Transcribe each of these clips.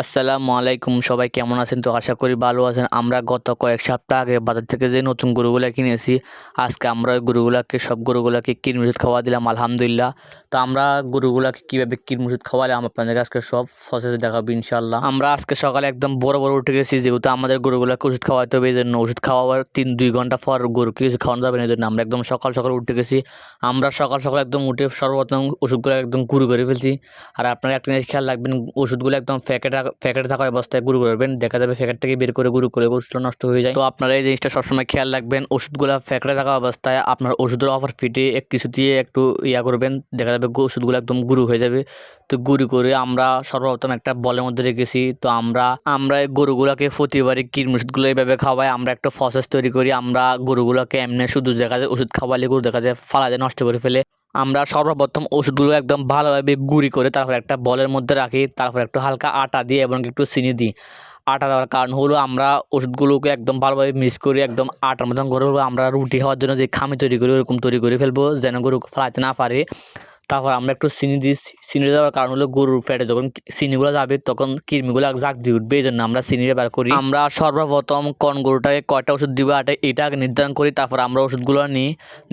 আসসালামু আলাইকুম, সবাই কেমন আছেন? তো আশা করি ভালো আছেন। আমরা গত কয়েক সপ্তাহ আগে বাজার থেকে যে নতুন গরুগুলা কিনেছি, আজকে আমরা ওই গরুগুলাকে সব গরুগুলাকে কৃমি ওষুধ খাওয়া দিলাম আলহামদুলিল্লাহ। তো আমরা গরুগুলাকে কীভাবে কৃমি ওষুধ খাওয়ালে আপনাদেরকে আজকে সব প্রসেস দেখাবো ইনশাআল্লাহ। আমরা আজকে সকালে একদম বড় উঠে গেছি, যেহেতু আমাদের গরুগুলাকে ওষুধ খাওয়াতে হবে, এই জন্য ওষুধ খাওয়াবার 2 ঘন্টা পর গরুকে কিছু খাওয়ানো যাবে না, এই জন্য আমরা একদম সকাল উঠে গেছি। আমরা সকাল একদম উঠে সর্বপ্রথম ওষুধগুলো একদম গুঁড়ো করে ফেলছি। আর আপনারা একটা জিনিস খেয়াল রাখবেন, ওষুধগুলো একদম প্যাকেটে থাকা অবস্থায় গুঁড়ো করবেন, দেখা যাবে প্যাকেট থেকে বের করে গুঁড়ো করে ওষুধটা নষ্ট হয়ে যায়। তো আপনারা এই জিনিসটা সবসময় খেয়াল রাখবেন, ওষুধগুলো প্যাকেটে থাকা অবস্থায় আপনার ওষুধের অফার ফিটে কিছু দিয়ে একটু করবেন, দেখা যাবে ওষুধগুলো একদম গুঁড়ো হয়ে যাবে। তো গুঁড়ো করে আমরা সর্বপ্রথম একটা বলের মধ্যে রেখেছি। তো আমরা এই গরুগুলোকে প্রতিবারই কৃমি ওষুধগুলো এইভাবে খাওয়াই। আমরা একটা প্রসেস তৈরি করি, আমরা গরুগুলোকে এমনি শুধু দেখা যায় ওষুধ খাওয়ালে গরু দেখা যায় ফালা যায়, নষ্ট করে ফেলে। আমরা সর্বপ্রথম ওষুধগুলো একদম ভালোভাবে গুঁড়ি করে তারপর একটা বলের মধ্যে রাখি, তারপর একটু হালকা আটা দিই এবং একটু চিনি দিই। আটা দেওয়ার কারণ হলো আমরা ওষুধগুলোকে একদম ভালোভাবে মিক্স করে একদম আটার মতন করে ফেলবো। আমরা রুটি হওয়ার জন্য যে খামি তৈরি করি ওরকম তৈরি করে ফেলবো, যেন গরু ফেলাতে না পারে। তারপর আমরা একটু চিনি দিই। চিনি দেওয়ার কারণ হলো গরুর পেটে যখন চিনিগুলো যাবে তখন কৃমিগুলো জাগ দিয়ে উঠবে, এই জন্য আমরা চিনি ব্যবহার করি। আমরা সর্বপ্রথম কোন গরুটাকে কয়টা ওষুধ দিব এটা আগে নির্ধারণ করি, তারপর আমরা ওষুধগুলো নিই।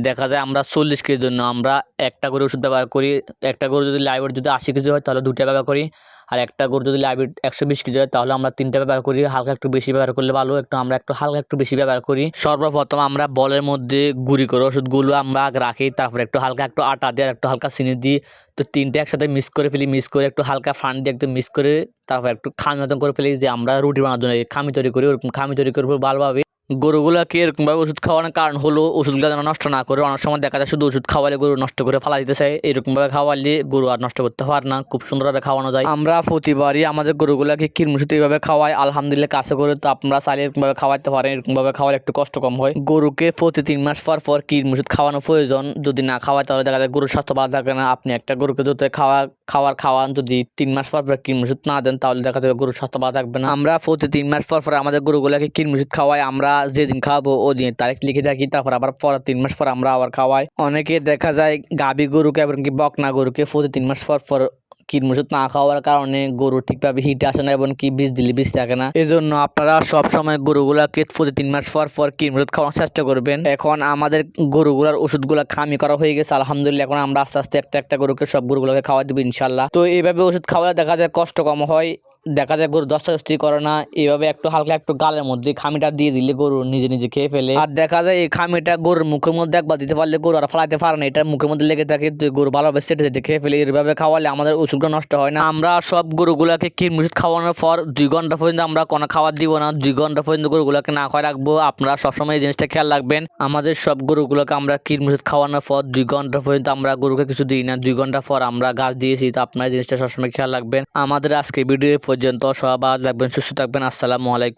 দেখা যায় আমরা 40 কেজির জন্য আমরা একটা করে ওষুধ ব্যবহার করি। একটা গরু যদি লাইভ যদি 80 কেজি হয় তাহলে 2টা ব্যবহার করি। আর একটা গরু যদি লাইভ 120 কেজি হয় তাহলে আমরা 3টা ব্যবহার করি। হালকা একটু বেশি ব্যবহার করলে ভালো, আমরা একটু হালকা একটু বেশি ব্যবহার করি। সর্বপ্রথম আমরা বলের মধ্যে গুঁড়ি করে ওষুধগুলো আমরা আগে রাখি, তারপর একটু হালকা একটু আটা দিয়ে আর একটু হালকা চিনি দিই। তো 3টে একসাথে মিক্স করে ফেলি, মিক্স করে একটু হালকা ফান দিয়ে একদম মিক্স করে তারপর একটু খামি মতন করে ফেলি, যে আমরা রুটি বানানোর জন্য খামি তৈরি করি, ওরকম খামি তৈরি করবো ভালোভাবে। গরুগুলাকে এরকমভাবে ওষুধ খাওয়ানোর কারণ হলো ওষুধগুলো যেন নষ্ট না করে। অনেক সময় দেখা যায় শুধু ওষুধ খাওয়ালে গরু নষ্ট করে ফেলা দিতে চায়, এরকমভাবে খাওয়ালে গরু আর নষ্ট করতে পারে না, খুব সুন্দরভাবে খাওয়ানো যায়। আমরা প্রতিবারই আমাদের গরুগুলাকে কৃমি ওষুধ এইভাবে খাওয়াই আলহামদুলিল্লাহ, কাছে করে। তো আপনারা চাইলে এরকমভাবে খাওয়াতে পারেন, এরকমভাবে খাওয়ালে একটু কষ্ট কম হয়। গরুকে প্রতি 3 মাস পর কৃমি ওষুধ খাওয়ানো প্রয়োজন, যদি না খাওয়ায় তাহলে দেখা যায় গরুর স্বাস্থ্য ভালো থাকে না। আপনি একটা গরুকে যদি খাওয়ান, যদি 3 মাস পর কৃমি ওষুধ না দেন তাহলে দেখা যাবে গরুর স্বাস্থ্য ভালো থাকবে না। আমরা প্রতি 3 মাস পর আমাদের গরুগুলাকে কৃমি ওষুধ খাওয়াই। আমরা যেদিন খাওয়াবো ওই দিনের তারিখ লিখে রাখি, তারপর আবার 3 মাস পর আমরা আবার খাওয়াই। অনেকে দেখা যায় গাভী গরুকে এমনকি বকনা গরুকে প্রতি 3 মাস পর কৃমি ওষুধ না খাওয়ার কারণে গরু ঠিকভাবে হিট আসে না এবং কি বীজ দিলে বীজ থাকে না। এই জন্য আপনারা সবসময় গরুগুলাকে প্রতি 3 মাস পর কৃমি ওষুধ খাওয়ানোর চেষ্টা করবেন। এখন আমাদের গরুগুলার ওষুধগুলা খামি করা হয়ে গেছে আলহামদুলিল্লাহ। এখন আমরা আস্তে আস্তে একটা গরুকে সব গরুগুলোকে খাওয়া দিব ইনশাল্লাহ। তো এইভাবে ওষুধ খাওয়ালে দেখা যায় কষ্ট কম হয়, দেখা যায় গরু দস্তাদস্তি করে না। এইভাবে একটু হালকা একটু গালের মধ্যে খামিটা দিয়ে দিলে গরু নিজে খেয়ে ফেলে। আর দেখা যায় এই খামিটা গরুর মুখের মধ্যে একবার দিতে পারলে গরু আর ফেলাতে পারে না, এটা মুখের মধ্যে লেগে থাকে, গরু ভালোভাবে সেটে খেয়ে ফেলে। এইভাবে খাওয়ালে আমাদের ওষুধগুলো নষ্ট হয় না। আমরা সব গরুগুলাকে কৃমি ওষুধ খাওয়ানোর পর 2 ঘন্টা পর্যন্ত আমরা কোনো খাবার দিব না, 2 ঘন্টা পর্যন্ত গরুগুলাকে না খাওয়া রাখবো। আপনারা সবসময় এই জিনিসটা খেয়াল রাখবেন, আমাদের সব গরুগুলোকে আমরা কৃমি ওষুধ খাওয়ানোর পর 2 ঘন্টা পর্যন্ত আমরা গরুকে কিছু দিই না, 2 ঘন্টা পর আমরা ঘাস দিয়েছি। তো আপনারা এই জিনিসটা সবসময় খেয়াল রাখবেন। আমাদের আজকে ভিডিও পর্যন্ত, সবাই ভালো থাকবেন, সুস্থ থাকবেন। আসসালামু আলাইকুম।